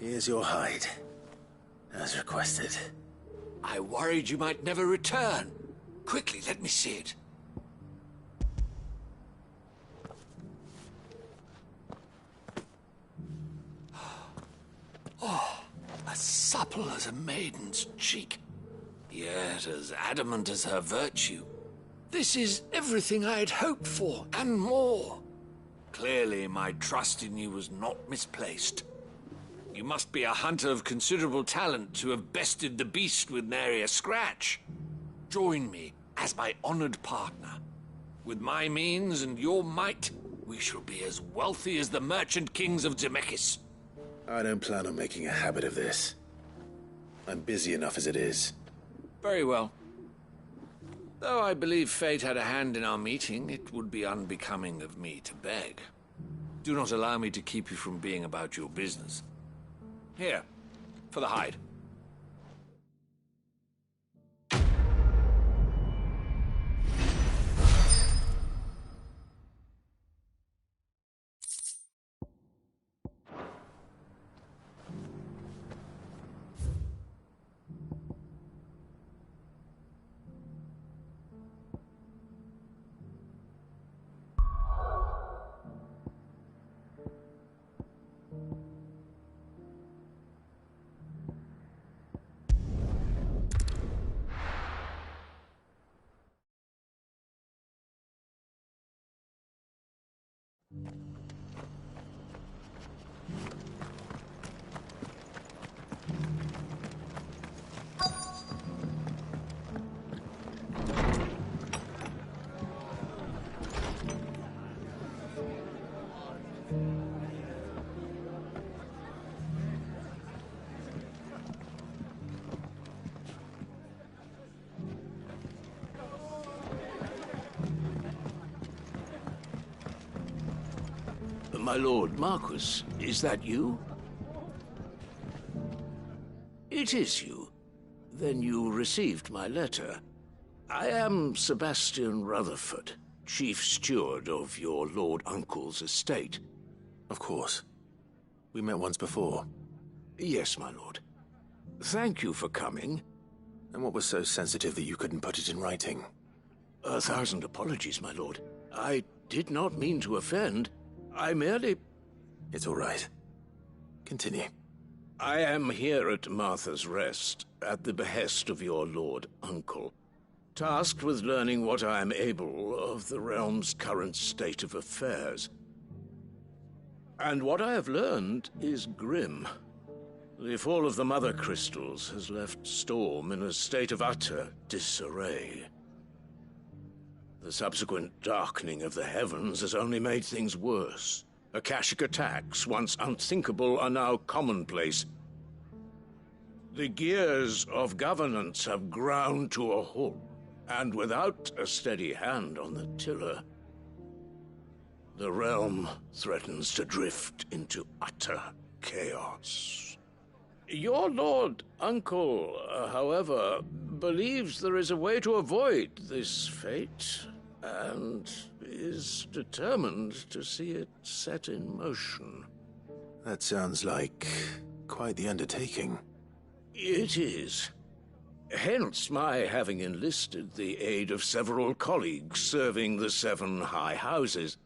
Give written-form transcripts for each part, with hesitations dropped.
Here's your hide, as requested. I worried you might never return. Quickly, let me see it. Oh, as supple as a maiden's cheek, yet as adamant as her virtue. This is everything I had hoped for, and more. Clearly, my trust in you was not misplaced. You must be a hunter of considerable talent to have bested the beast with nary a scratch. Join me as my honored partner. With my means and your might, we shall be as wealthy as the merchant kings of Zemeckis. I don't plan on making a habit of this. I'm busy enough as it is. Very well. Though I believe fate had a hand in our meeting, it would be unbecoming of me to beg. Do not allow me to keep you from being about your business. Here, for the hide. My lord Marquis, is that you? It is you. Then you received my letter. I am Sebastian Rutherford, chief steward of your lord uncle's estate. Of course. We met once before. Yes, my lord. Thank you for coming. And what was so sensitive that you couldn't put it in writing? 1,000 apologies, my lord. I did not mean to offend. I merely... It's all right. Continue. I am here at Martha's Rest, at the behest of your lord uncle, tasked with learning what I am able of the realm's current state of affairs. And what I have learned is grim. The fall of the Mother Crystals has left Storm in a state of utter disarray. The subsequent darkening of the heavens has only made things worse. Akashic attacks, once unthinkable, are now commonplace. The gears of governance have ground to a halt, and without a steady hand on the tiller, the realm threatens to drift into utter chaos. Your lord uncle, however, believes there is a way to avoid this fate, and is determined to see it set in motion. That sounds like quite the undertaking. It is. Hence my having enlisted the aid of several colleagues serving the 7 high houses.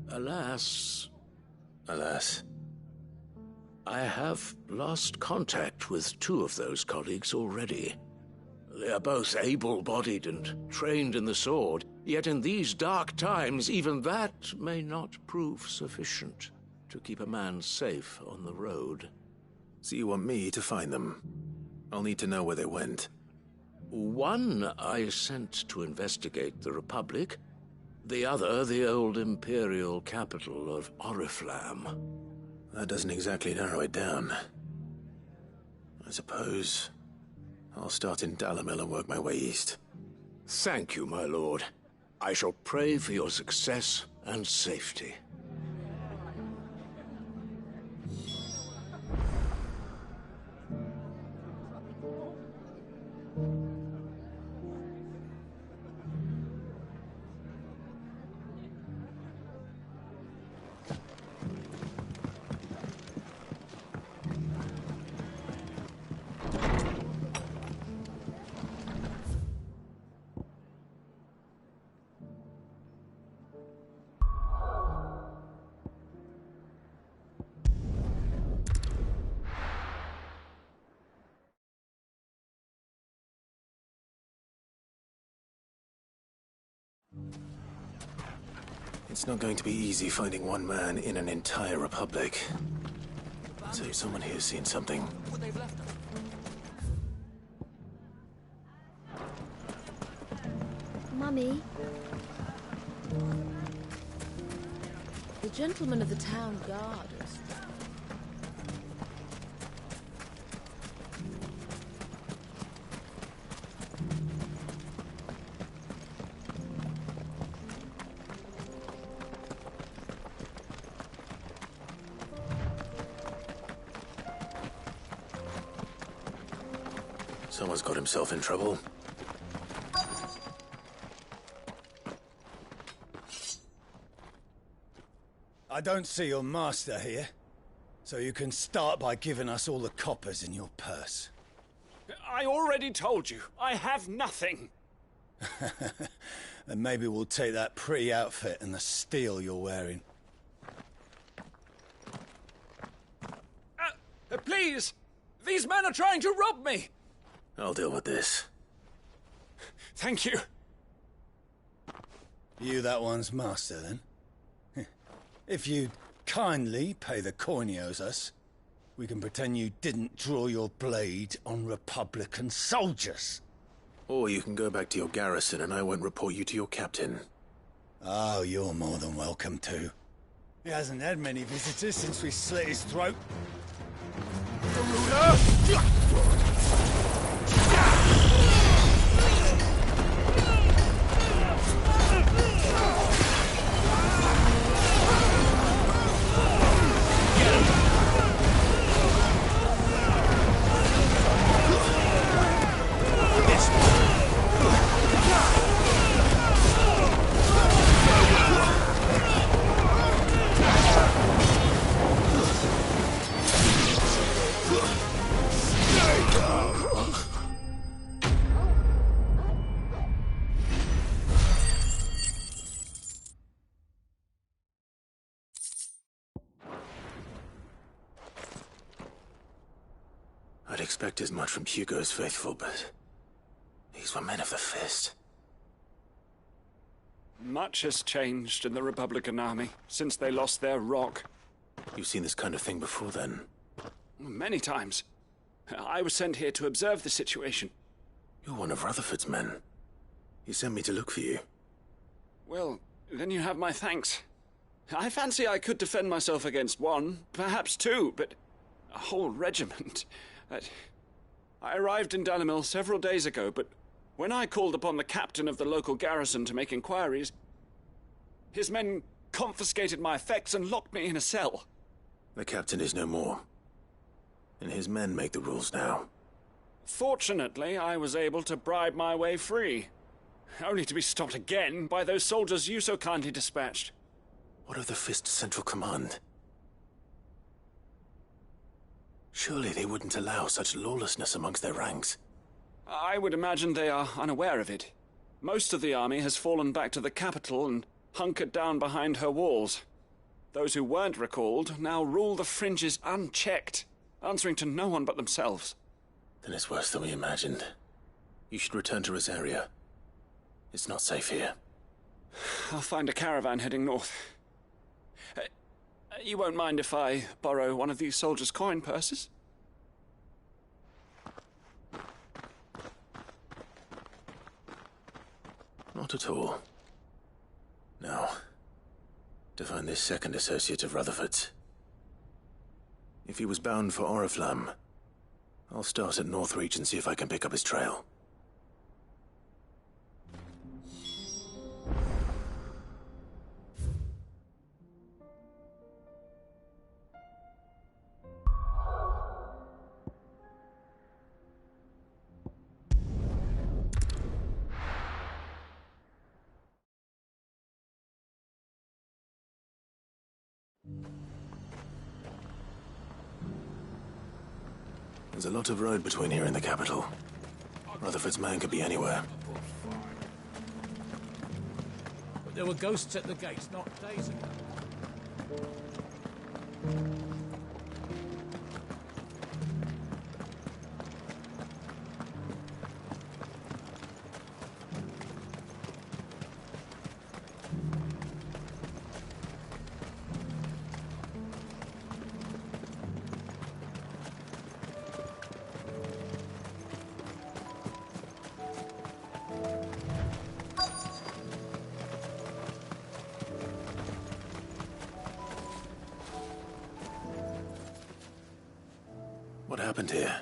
Alas, I have lost contact with 2 of those colleagues already. They are both able-bodied and trained in the sword, yet in these dark times even that may not prove sufficient to keep a man safe on the road. So you want me to find them? I'll need to know where they went. One I sent to investigate the Republic, the other the old Imperial capital of Oriflamme. That doesn't exactly narrow it down. I suppose I'll start in Dalamil and work my way east. Thank you, my lord. I shall pray for your success and safety. It's not going to be easy finding one man in an entire republic. So someone here's seen something. Mummy? The gentleman of the town guard is... Someone's got himself in trouble. I don't see your master here, so you can start by giving us all the coppers in your purse. I already told you, I have nothing. Then maybe we'll take that pretty outfit and the steel you're wearing. Please! These men are trying to rob me! I'll deal with this. Thank you. You that one's master, then? If you kindly pay the coin he owes us, we can pretend you didn't draw your blade on Republican soldiers. Or you can go back to your garrison and I won't report you to your captain. Oh, you're more than welcome to. He hasn't had many visitors since we slit his throat. The ruler! I'd expect as much from Hugo's faithful, but these were men of the fist. Much has changed in the Republican army since they lost their rock. You've seen this kind of thing before, then? Many times. I was sent here to observe the situation. You're one of Rutherford's men. He sent me to look for you. Well, then you have my thanks. I fancy I could defend myself against one, perhaps two, but a whole regiment... I arrived in Dalimil several days ago, but when I called upon the captain of the local garrison to make inquiries, his men confiscated my effects and locked me in a cell. The captain is no more, and his men make the rules now. Fortunately, I was able to bribe my way free, only to be stopped again by those soldiers you so kindly dispatched. What of the Fist's central command? Surely they wouldn't allow such lawlessness amongst their ranks. I would imagine they are unaware of it. Most of the army has fallen back to the capital and hunkered down behind her walls. Those who weren't recalled now rule the fringes unchecked, answering to no one but themselves. Then it's worse than we imagined. You should return to Rosaria. It's not safe here. I'll find a caravan heading north. You won't mind if I borrow one of these soldiers' coin purses? Not at all. Now, to find this second associate of Rutherford's. If he was bound for Oriflamme, I'll start at Northreach and see if I can pick up his trail. There's a lot of road between here and the capital. Rutherford's man could be anywhere. But there were ghosts at the gates not days ago. What happened here?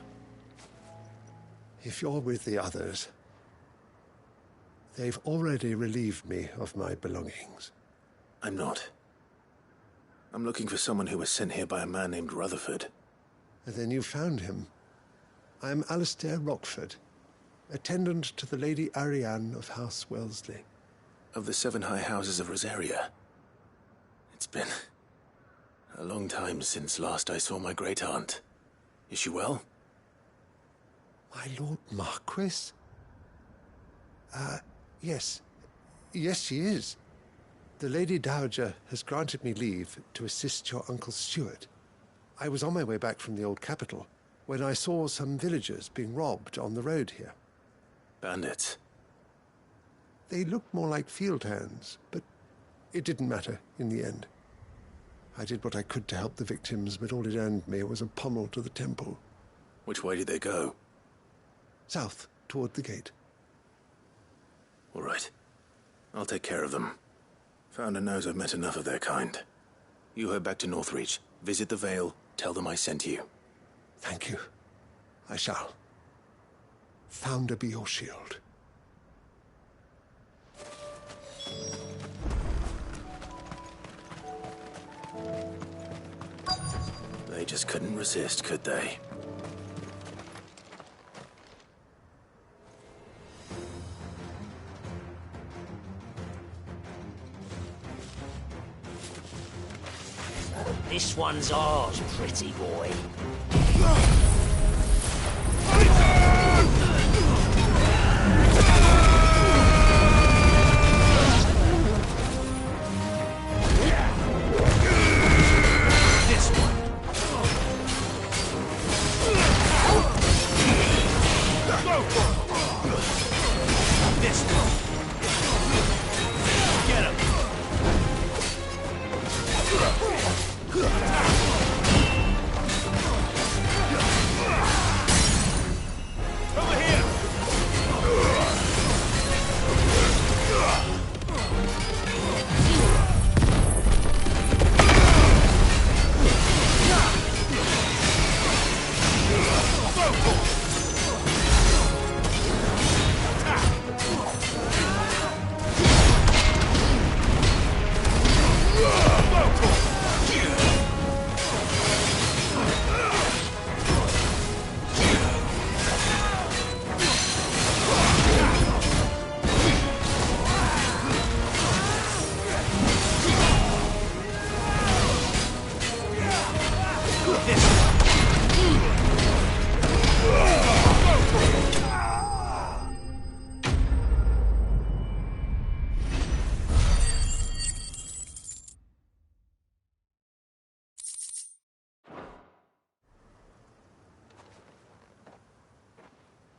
If you're with the others, they've already relieved me of my belongings. I'm not. I'm looking for someone who was sent here by a man named Rutherford. And then you found him. I'm Alistair Rockford, attendant to the Lady Ariane of House Wellesley. Of the 7 high houses of Rosaria. It's been a long time since last I saw my great-aunt. Is she well? My Lord Marquis? Yes. Yes, she is. The Lady Dowager has granted me leave to assist your Uncle Stuart. I was on my way back from the old capital when I saw some villagers being robbed on the road here. Bandits? They looked more like field hands, but it didn't matter in the end. I did what I could to help the victims, but all it earned me was a pommel to the temple. Which way did they go? South, toward the gate. All right. I'll take care of them. Founder knows I've met enough of their kind. You head back to Northreach, visit the Vale, tell them I sent you. Thank you. I shall. Founder be your shield. They just couldn't resist, could they? This one's ours, pretty boy.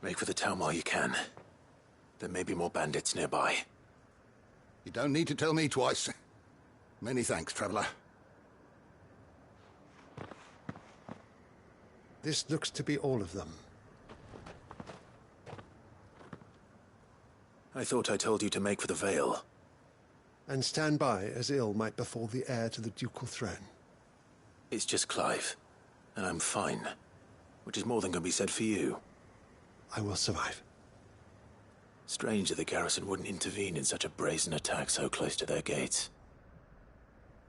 Make for the town while you can. There may be more bandits nearby. You don't need to tell me twice. Many thanks, traveler. This looks to be all of them. I thought I told you to make for the Vale. And stand by as ill might befall the heir to the ducal throne. It's just Clive, and I'm fine. Which is more than can be said for you. I will survive. Strange that the garrison wouldn't intervene in such a brazen attack so close to their gates.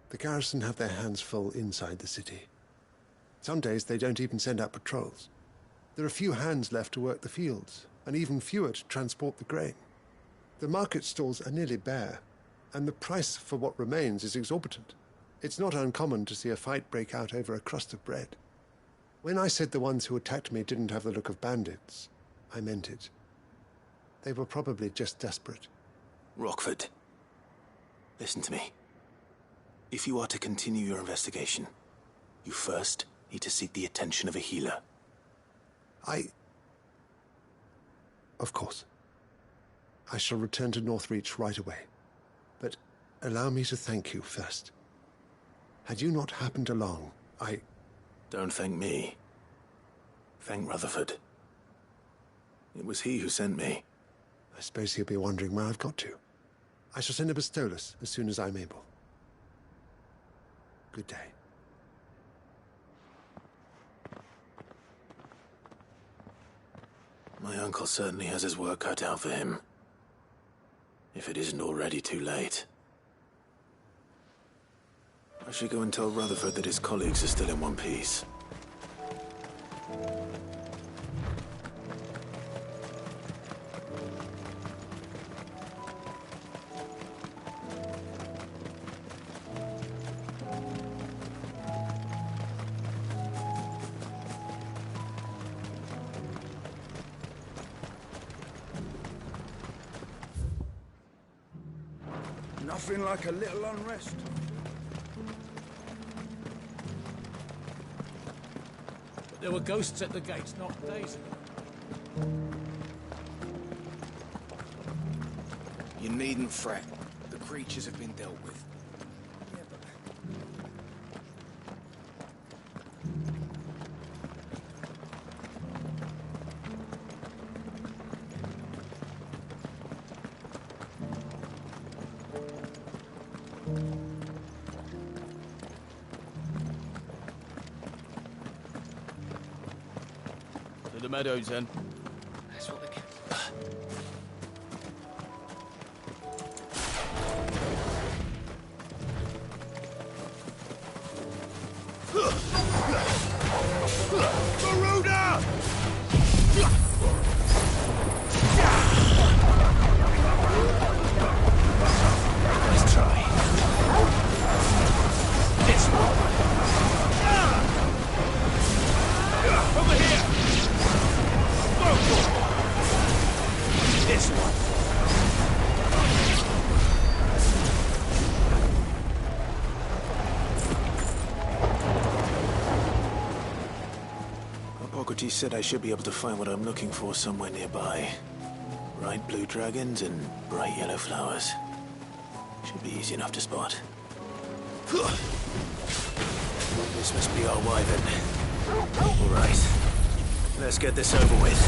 The garrison have their hands full inside the city. Some days they don't even send out patrols. There are few hands left to work the fields, and even fewer to transport the grain. The market stalls are nearly bare, and the price for what remains is exorbitant. It's not uncommon to see a fight break out over a crust of bread. When I said the ones who attacked me didn't have the look of bandits, I meant it. They were probably just desperate. Rockford, listen to me. If you are to continue your investigation, you first need to seek the attention of a healer. Of course. I shall return to Northreach right away. But allow me to thank you first. Had you not happened along, Don't thank me. Thank Rutherford. It was he who sent me. I suppose he'll be wondering where I've got to. I shall send a Bistolus as soon as I'm able. Good day. My uncle certainly has his work cut out for him. If it isn't already too late. I should go and tell Rutherford that his colleagues are still in one piece. Nothing like a little unrest. But there were ghosts at the gates not days ago. You needn't fret. The creatures have been dealt with. To the meadows, then. That's what they can. Garuda! Let's try. This one. Over here! This one. Hippocrates said I should be able to find what I'm looking for somewhere nearby. Bright blue dragons and bright yellow flowers. Should be easy enough to spot. This must be our wyvern. All right. Let's get this over with.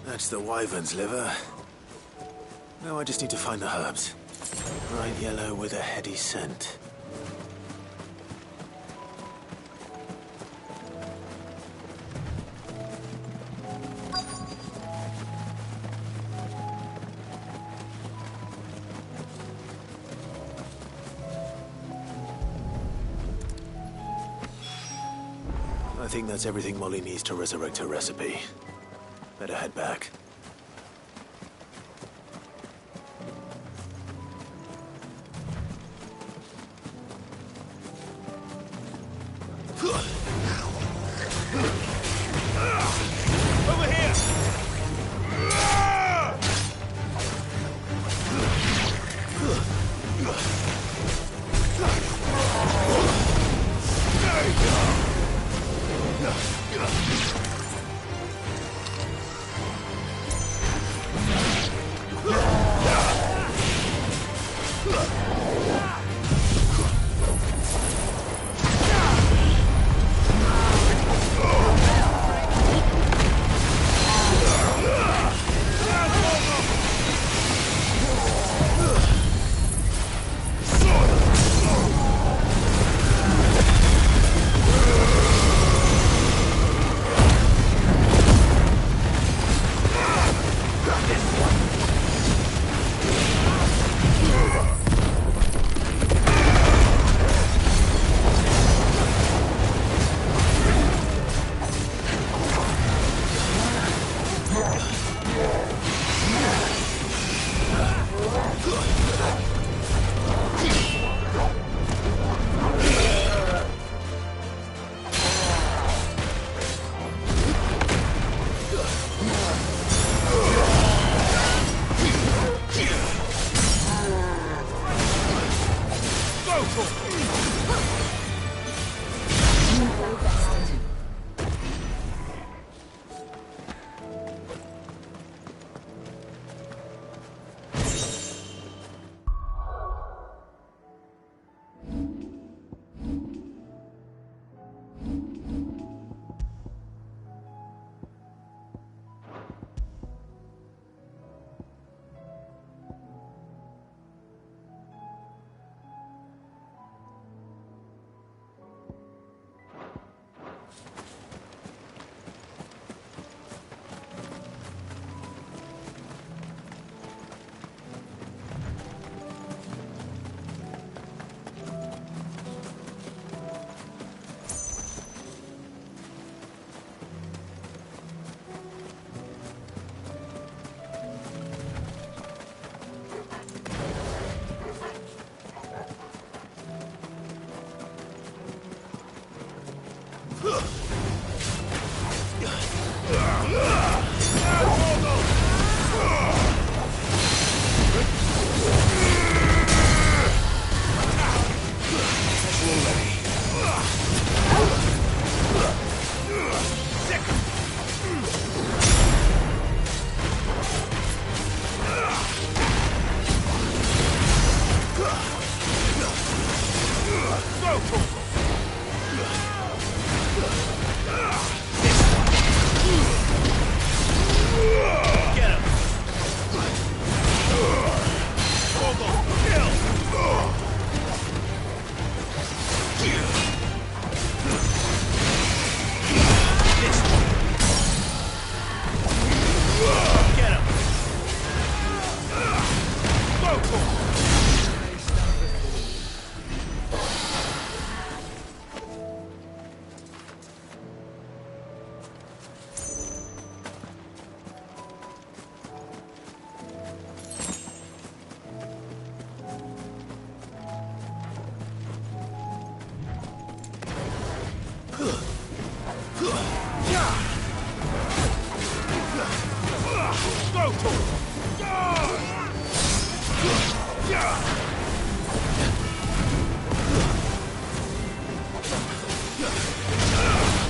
That's the wyvern's liver. Now I just need to find the herbs. Bright yellow with a heady scent. I think that's everything Molly needs to resurrect her recipe. Better head back. Over here!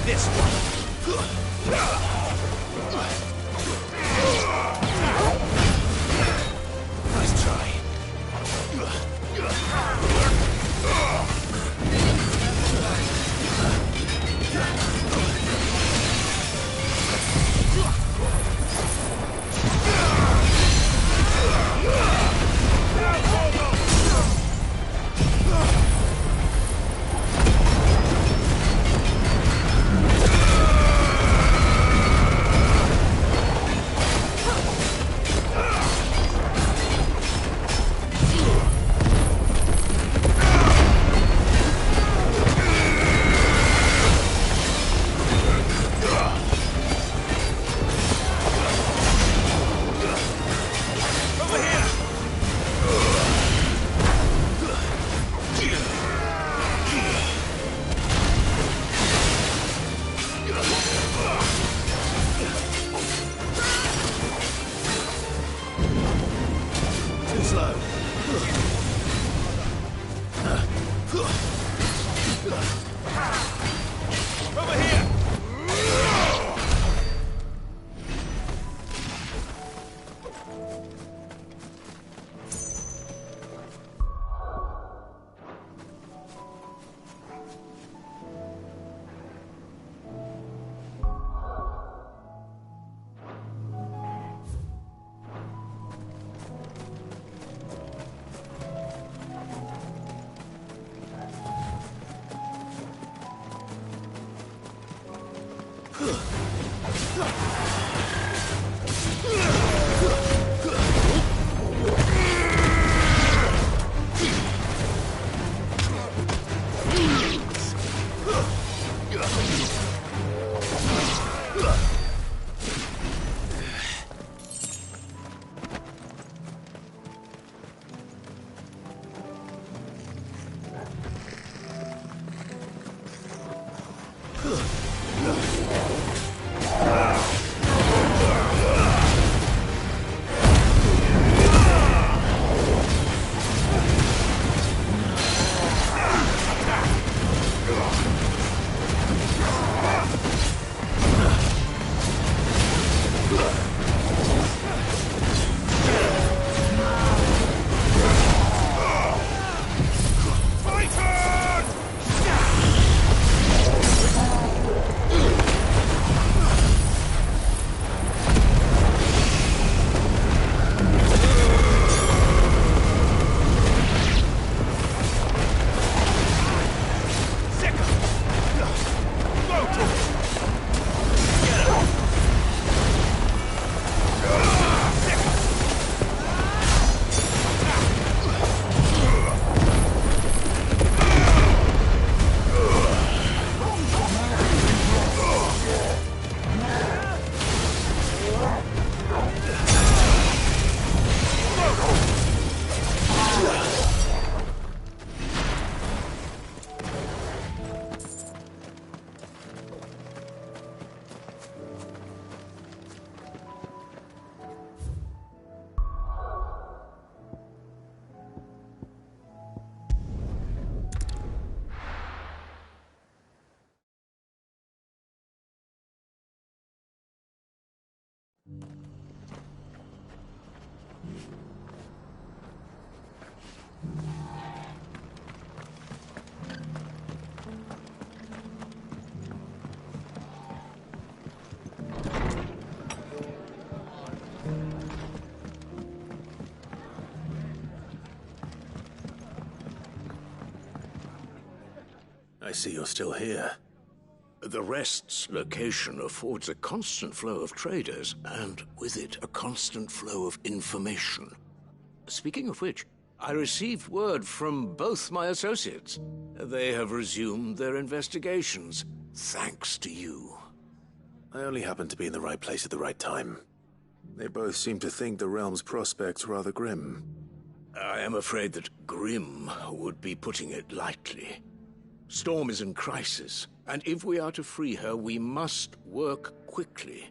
This one. Nice try. I see you're still here. The Rest's location affords a constant flow of traders, and with it, a constant flow of information. Speaking of which, I received word from both my associates. They have resumed their investigations, thanks to you. I only happened to be in the right place at the right time. They both seem to think the realm's prospects rather grim. I am afraid that grim would be putting it lightly. Storm is in crisis, and if we are to free her, we must work quickly.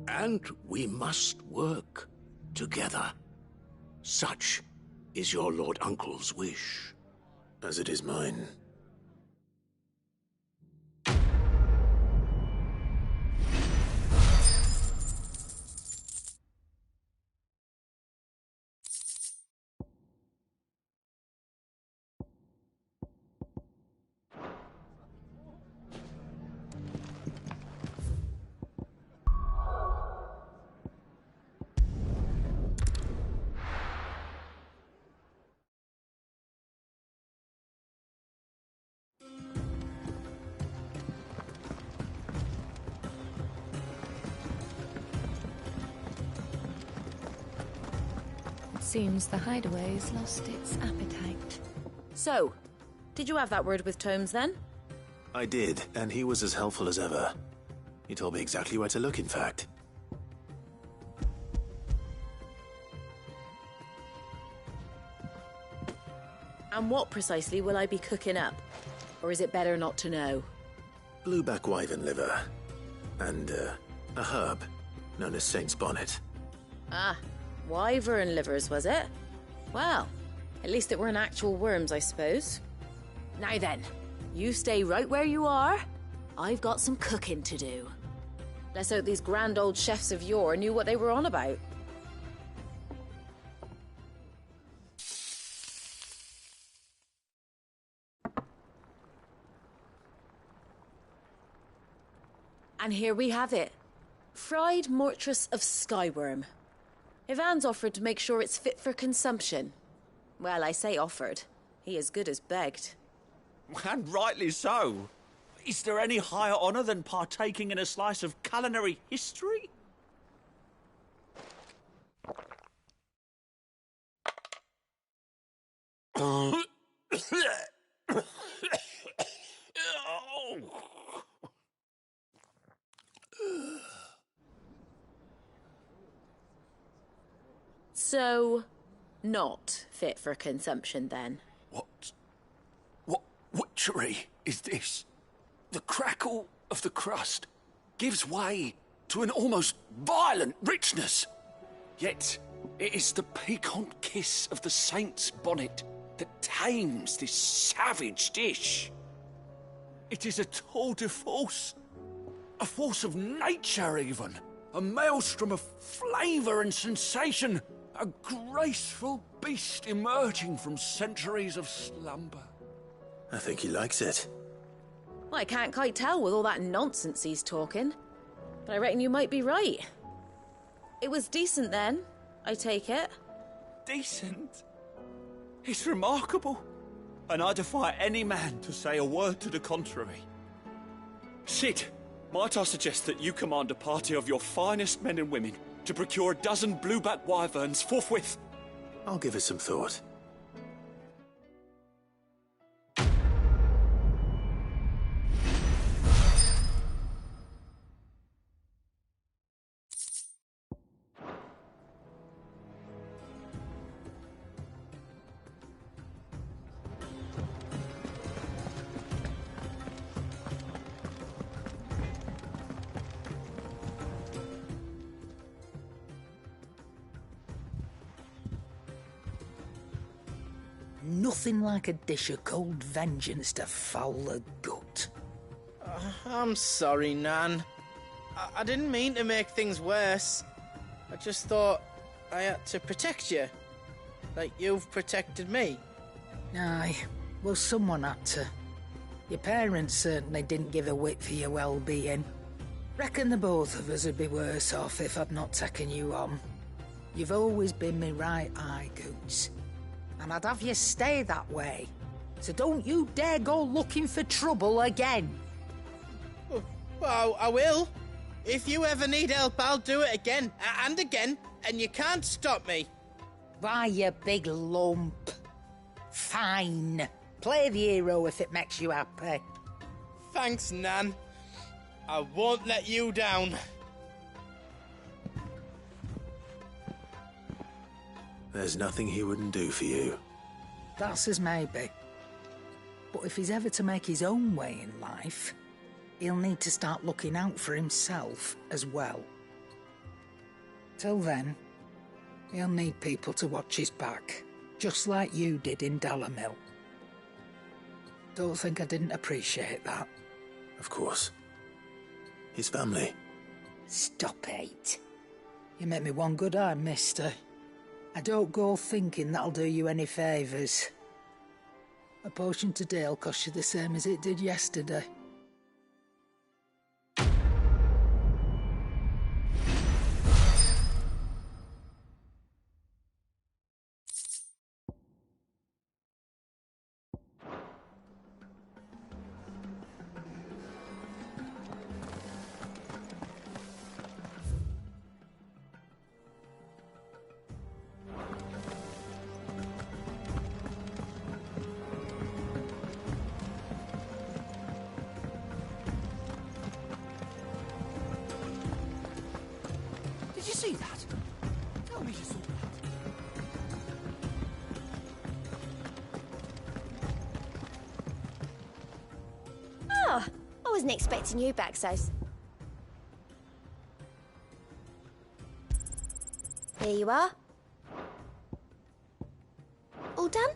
And we must work together. Such is your Lord Uncle's wish. As it is mine. Seems the hideaway's lost its appetite. So, did you have that word with Tomes then? I did, and he was as helpful as ever. He told me exactly where to look, in fact. And what precisely will I be cooking up? Or is it better not to know? Blueback wyvern liver. And, a herb known as Saint's Bonnet. Ah, wyvern livers, was it? Well, at least it weren't actual worms, I suppose. Now then, you stay right where you are. I've got some cooking to do. Let's hope these grand old chefs of yore knew what they were on about. And here we have it. Fried mortress of skyworm. Ivan's offered to make sure it's fit for consumption. Well, I say offered. He as good as begged. And rightly so. Is there any higher honour than partaking in a slice of culinary history? So, not fit for consumption then? What witchery is this? The crackle of the crust gives way to an almost violent richness. Yet, it is the piquant kiss of the saint's bonnet that tames this savage dish. It is a tour de force. A force of nature, even. A maelstrom of flavour and sensation. A graceful beast emerging from centuries of slumber. I think he likes it. Well, I can't quite tell with all that nonsense he's talking. But I reckon you might be right. It was decent then, I take it. Decent? It's remarkable. And I defy any man to say a word to the contrary. Sid, might I suggest that you command a party of your finest men and women to procure a dozen blueback wyverns forthwith? I'll give it some thought. Nothing like a dish of cold vengeance to foul the gut. I'm sorry, Nan. I didn't mean to make things worse. I just thought I had to protect you. Like you've protected me. Aye, well, someone had to. Your parents certainly didn't give a whit for your well-being. Reckon the both of us would be worse off if I'd not taken you on. You've always been me right eye, Goots. And I'd have you stay that way. So don't you dare go looking for trouble again. Well, I will. If you ever need help, I'll do it again and again, and you can't stop me. Why, you big lump. Fine. Play the hero if it makes you happy. Thanks, Nan. I won't let you down. There's nothing he wouldn't do for you. That's as maybe. But if he's ever to make his own way in life, he'll need to start looking out for himself as well. Till then, He'll need people to watch his back, just like you did in Dalamil. Don't think I didn't appreciate that. Of course. His family. Stop it. You make me one good eye, mister. I don't go thinking that'll do you any favours. A potion today'll cost you the same as it did yesterday. Did you see that? Tell me you saw that. Oh, I wasn't expecting you back, Sos. Here you are. All done?